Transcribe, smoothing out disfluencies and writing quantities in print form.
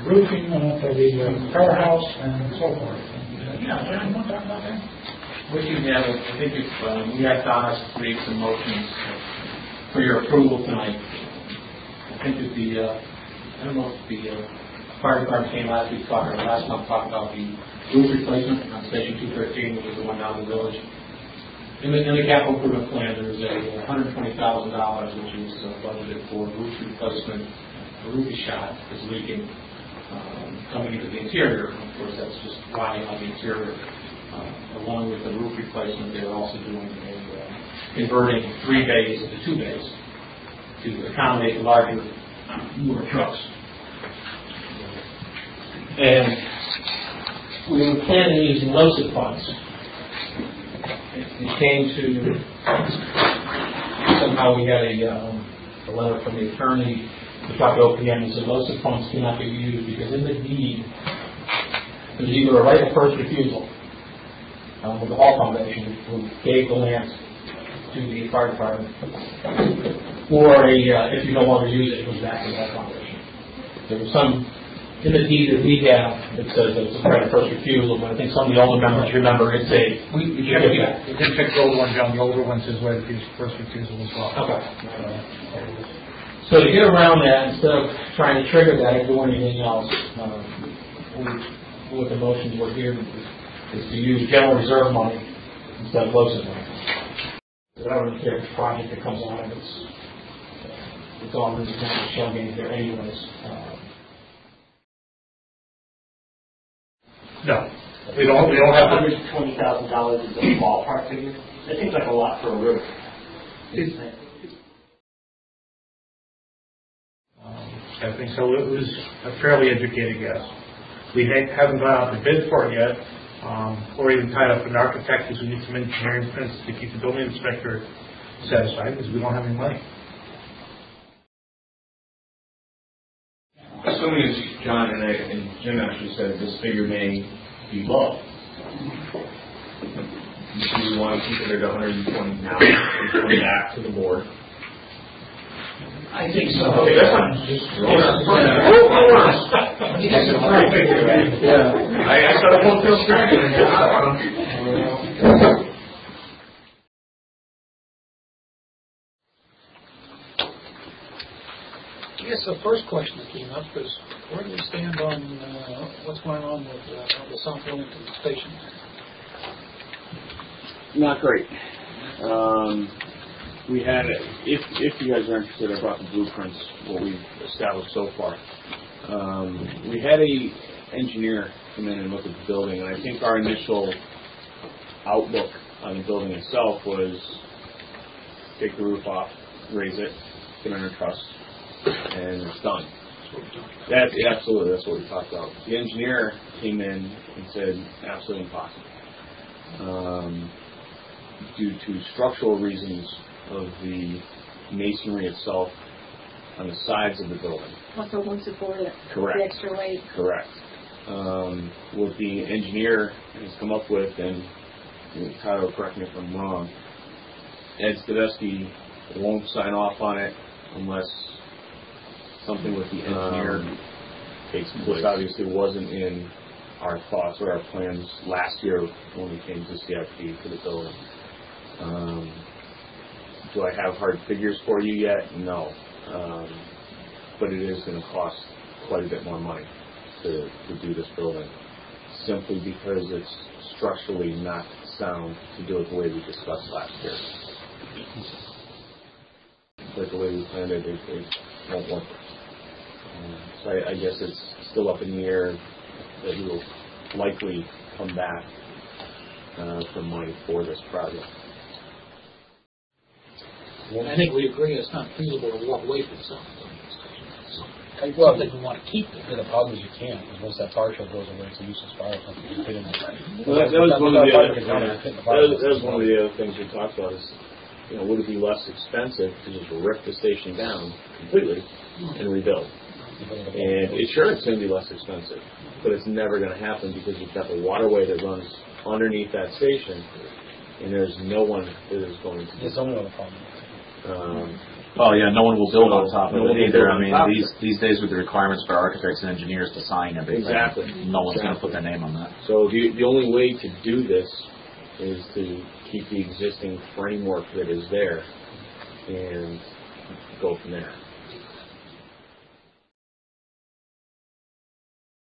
roofing for the Firehouse and so forth. Yeah, John, you want to talk about that? What you have, I think if we asked Donna to create some motions for your approval tonight. I think that I don't know if the fire department came last month talking about the roof replacement on Station 213, which is the one down in the village. In the capital improvement plan, there's a $120,000 which is budgeted for roof replacement. The roof is shot, it's leaking, coming into the interior. Of course, that's just rotting on the interior. Along with the roof replacement, they're also doing converting 3 bays into 2 bays to accommodate larger, newer trucks. And we were planning on using LoCIP funds. It came to somehow we got a letter from the attorney to talk to OPM and said LoCIP funds cannot be used because in the deed there's either a right of first refusal with the Hall Foundation, who gave the land to the fire department, or if you no longer use it, it goes back to the Hall Foundation. There was some in the deed that we have that says it's a right of first refusal, but I think some of the older members remember it's a we didn't fix the older one, John. The older one says right of first refusal as well. Okay. So to get around that, instead of trying to trigger that or do anything else, what the motions were here is to use general reserve money instead of LoCIP money. I don't really care which project that comes out of it. It's all really kind of shell game there anyways. No, we don't have $120,000 is a ballpark figure. That seems like a lot for a roof. I think so. It was a fairly educated guess. We haven't gone out to bid for it yet, or even tied up an architect because we need some engineering prints to keep the building inspector satisfied because we don't have any money. Assuming, as John and Jim actually said, this figure may be low. Do we want to keep it at 120 now and come back to the board? I think so. Okay, that's fine. Just I said I won't feel scratched. I guess the first question that came up is where do we stand on what's going on with the South Willington station? Not great. We had, if you guys are interested, I brought the blueprints, what we've established so far. We had a engineer come in and look at the building, and I think our initial outlook on the building itself was take the roof off, raise it, get it under truss, and it's done. Absolutely, that's what we talked about. The engineer came in and said, absolutely impossible. Due to structural reasons of the masonry itself on the sides of the building. Also won't support it. Correct. The extra weight. Correct. What the engineer has come up with, and Tyler, correct me if I'm wrong, Ed Stadesky won't sign off on it unless something with the engineer takes place. This obviously wasn't in our thoughts or our plans last year when we came to CIP for the building. Do I have hard figures for you yet? No. But it is going to cost quite a bit more money to do this building, simply because it's structurally not sound to do it the way we discussed last year. But the way we planned it, it won't work. So I guess it's still up in the air that we will likely come back for money for this project. And I think we agree it's not feasible to walk away from something. Well, something we want to keep it. The problem is you can't, because once that partial goes away, it's a useless fire pump. You can fit in there. Well, that was one of the other things we talked about is, would it be less expensive to just rip the station down completely and rebuild? And it's going to be less expensive, but it's never going to happen because you've got the waterway that runs underneath that station, and there's no one that is going to. There's only other problem. Oh, yeah, no one will build on top of No one it will either. build I on mean, top of these days with the requirements for architects and engineers to sign everything. Exactly. No one's going to Exactly. put their name on that. So the only way to do this is to keep the existing framework that is there and go from there.